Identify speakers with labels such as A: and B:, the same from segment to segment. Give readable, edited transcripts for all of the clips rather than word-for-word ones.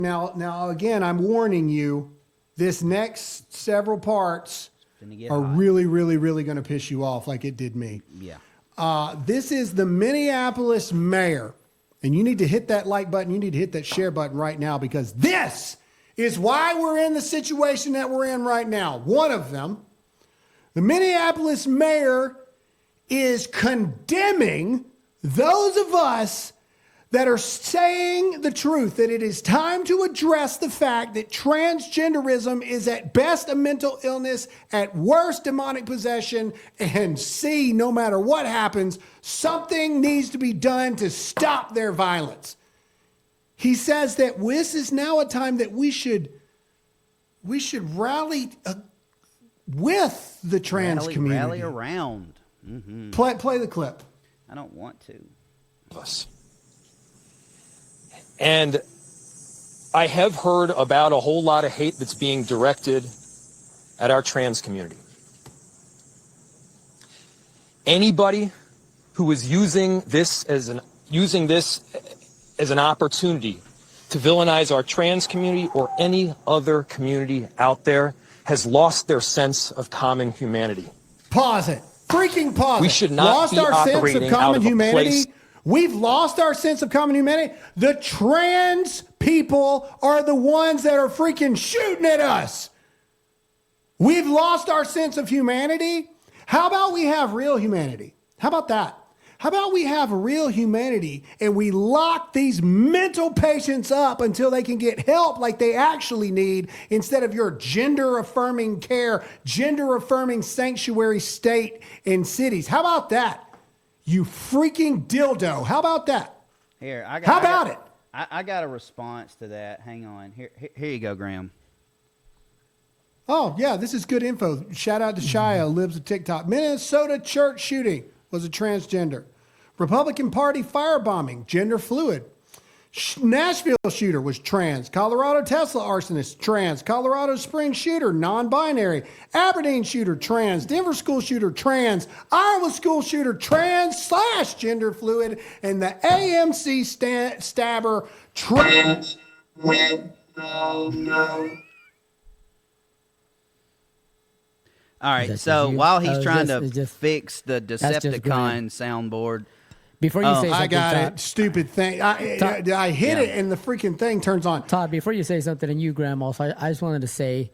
A: Now, again, I'm warning you, this next several parts are really, really, really going to piss you off like it did me.
B: Yeah.
A: This is the Minneapolis mayor. And you need to hit that like button. You need to hit that share button right now, because this is why we're in the situation that we're in right now. One of them, the Minneapolis mayor is condemning those of us that are saying the truth, that it is time to address the fact that transgenderism is at best a mental illness, at worst demonic possession, and C, no matter what happens, something needs to be done to stop their violence. He says that this is now a time that we should rally with the trans community.
B: Rally around. Mm-hmm.
A: Play the clip.
B: I don't want to.
C: And I have heard about a whole lot of hate that's being directed at our trans community. Anybody who is using this as an opportunity to villainize our trans community or any other community out there has lost their sense of common humanity.
A: Pause it. Freaking pause it.
C: We should not be operating out of a place.
A: We've lost our sense of common humanity. The trans people are the ones that are freaking shooting at us. We've lost our sense of humanity. How about we have real humanity? How about that? How about we have real humanity and we lock these mental patients up until they can get help like they actually need, instead of your gender-affirming care, gender-affirming sanctuary state in cities? How about that? You freaking dildo. How about that?
B: Here, I got a response to that. Hang on. Here you go, Graham.
A: Oh, yeah, this is good info. Shout out to Shia, lives at TikTok. Minnesota church shooting was a transgender. Republican Party firebombing, gender fluid. Nashville shooter was trans. Colorado Tesla arsonist, trans. Colorado Springs shooter, non-binary. Aberdeen shooter, trans. Denver school shooter, trans. Iowa school shooter, trans/gender fluid. And the AMC stabber, trans.
B: All right, so while he's trying to fix the Decepticon soundboard.
D: Before you say something,
A: I got
D: Todd,
A: it. Stupid thing. I hit it and the freaking thing turns on.
D: Todd, before you say something, and you, Graham, also, I just wanted to say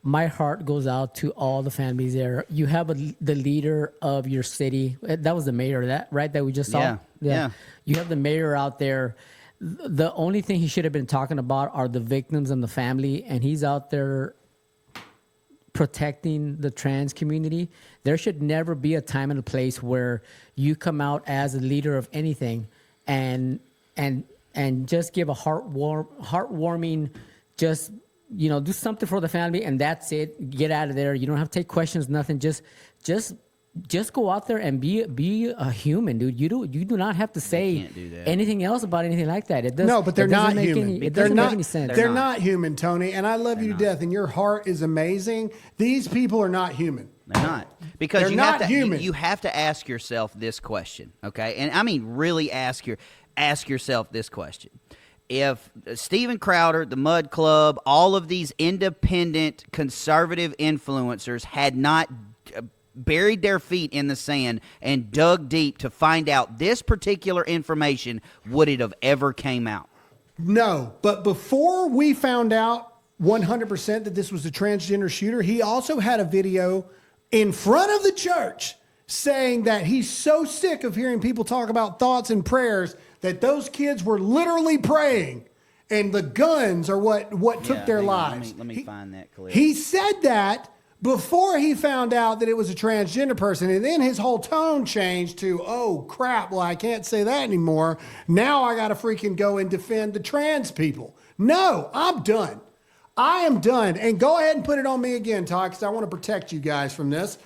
D: my heart goes out to all the families there. You have the leader of your city. That was the mayor, right? That we just saw?
B: Yeah.
D: You have the mayor out there. The only thing he should have been talking about are the victims and the family, and he's out there protecting the trans community. There should never be a time and a place where you come out as a leader of anything and just give a heartwarming, just, do something for the family, and that's it. Get out of there. You don't have to take questions, nothing. Just go out there and be a human, dude. You do not have to say anything else about anything like that. It does.
A: No, but they're not human.
D: It doesn't make any sense.
A: They're not human, Tony. And I love you to death. And your heart is amazing. These people are not human.
B: They're not, because
A: they're not human.
B: You have to ask yourself this question, okay? And I mean, really ask yourself this question. If Steven Crowder, the Mud Club, all of these independent conservative influencers had not buried their feet in the sand and dug deep to find out this particular information, would it have ever came out?
A: No, but before we found out 100% that this was a transgender shooter, he also had a video in front of the church saying that he's so sick of hearing people talk about thoughts and prayers that those kids were literally praying and the guns are what took their lives.
B: Let me find that clip.
A: He said that before he found out that it was a transgender person, and then his whole tone changed to, oh crap, well, I can't say that anymore. Now I got to freaking go and defend the trans people. No, I'm done. I am done. And go ahead and put it on me again, Todd, because I want to protect you guys from this.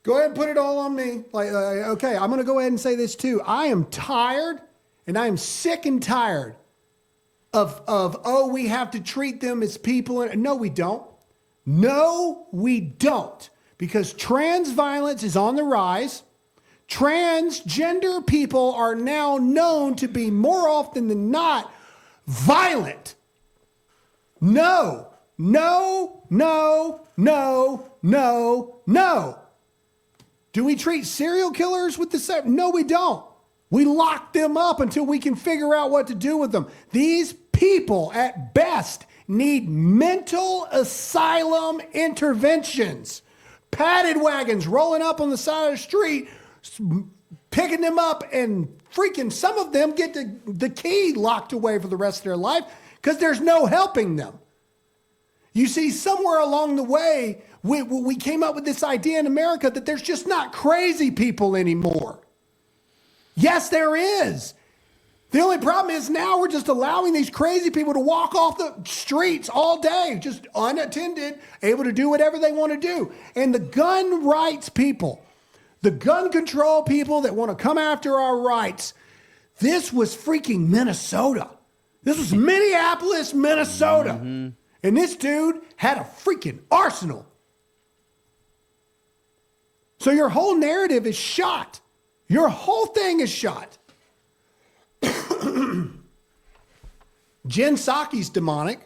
A: Go ahead and put it all on me. Okay, I'm going to go ahead and say this too. I am tired, and I am sick and tired of we have to treat them as people. No, we don't. No, we don't. Because trans violence is on the rise. Transgender people are now known to be more often than not violent. No, no, no, no, no, no. Do we treat serial killers with the same? No, we don't. We lock them up until we can figure out what to do with them. These people, at best, need mental asylum interventions. Padded wagons rolling up on the side of the street, picking them up, and freaking some of them get the key locked away for the rest of their life because there's no helping them. You see, somewhere along the way, we came up with this idea in America that there's just not crazy people anymore. Yes, there is. The only problem is now we're just allowing these crazy people to walk off the streets all day, just unattended, able to do whatever they want to do. And the gun rights people, the gun control people that want to come after our rights, this was freaking Minnesota. This was Minneapolis, Minnesota. Mm-hmm. And this dude had a freaking arsenal. So your whole narrative is shot. Your whole thing is shot. Jen Psaki's demonic.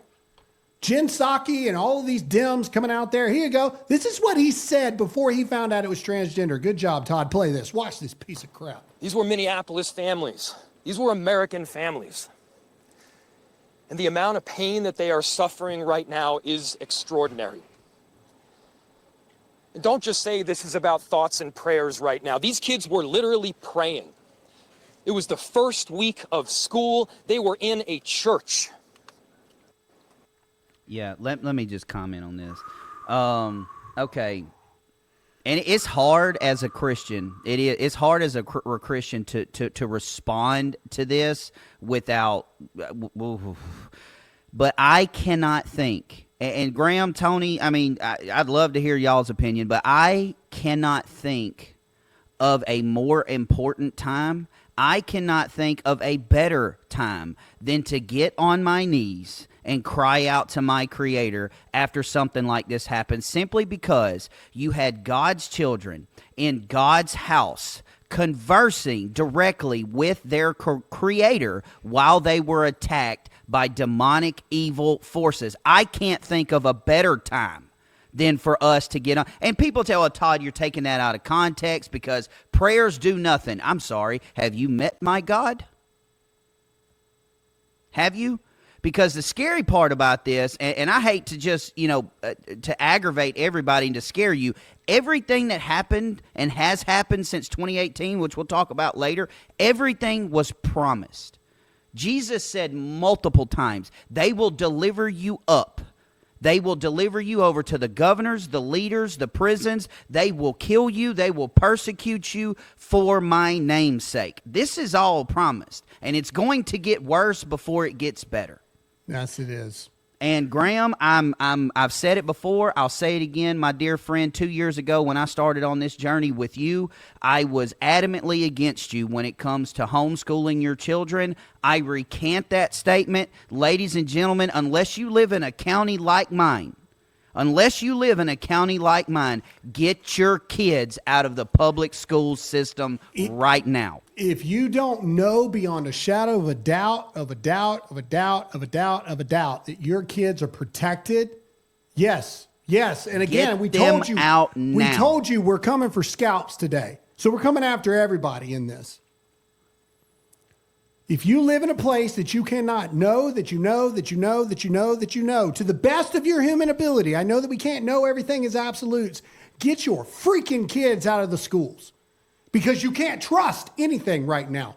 A: Jen Psaki and all of these Dems coming out there. Here you go. This is what he said before he found out it was transgender. Good job, Todd. Play this. Watch this piece of crap.
C: These were Minneapolis families. These were American families. And the amount of pain that they are suffering right now is extraordinary. And don't just say this is about thoughts and prayers right now. These kids were literally praying. It was the first week of school. They were in a church.
B: Yeah, let me just comment on this. Okay. And it's hard as a Christian. It's hard as a Christian to respond to this without. But I cannot think. And Graham, Tony, I mean, I'd love to hear y'all's opinion, but I cannot think of a more important time. I cannot think of a better time than to get on my knees and cry out to my Creator after something like this happened, simply because you had God's children in God's house conversing directly with their Creator while they were attacked by demonic evil forces. I can't think of a better time than for us to get on. And people tell, Todd, you're taking that out of context because prayers do nothing. I'm sorry. Have you met my God? Have you? Because the scary part about this, and I hate to just, to aggravate everybody and to scare you, everything that happened and has happened since 2018, which we'll talk about later, everything was promised. Jesus said multiple times, they will deliver you up. They will deliver you over to the governors, the leaders, the prisons. They will kill you. They will persecute you for my name's sake. This is all promised, and it's going to get worse before it gets better.
A: Yes, it is.
B: And Graham, I've said it before. I'll say it again. My dear friend, 2 years ago when I started on this journey with you, I was adamantly against you when it comes to homeschooling your children. I recant that statement. Ladies and gentlemen, unless you live in a county like mine, get your kids out of the public school system right now.
A: If you don't know beyond a shadow of a doubt, that your kids are protected, yes. And again, we told you we're coming for scalps today. So we're coming after everybody in this. If you live in a place that you cannot know, to the best of your human ability, I know that we can't know everything as absolutes, get your freaking kids out of the schools because you can't trust anything right now.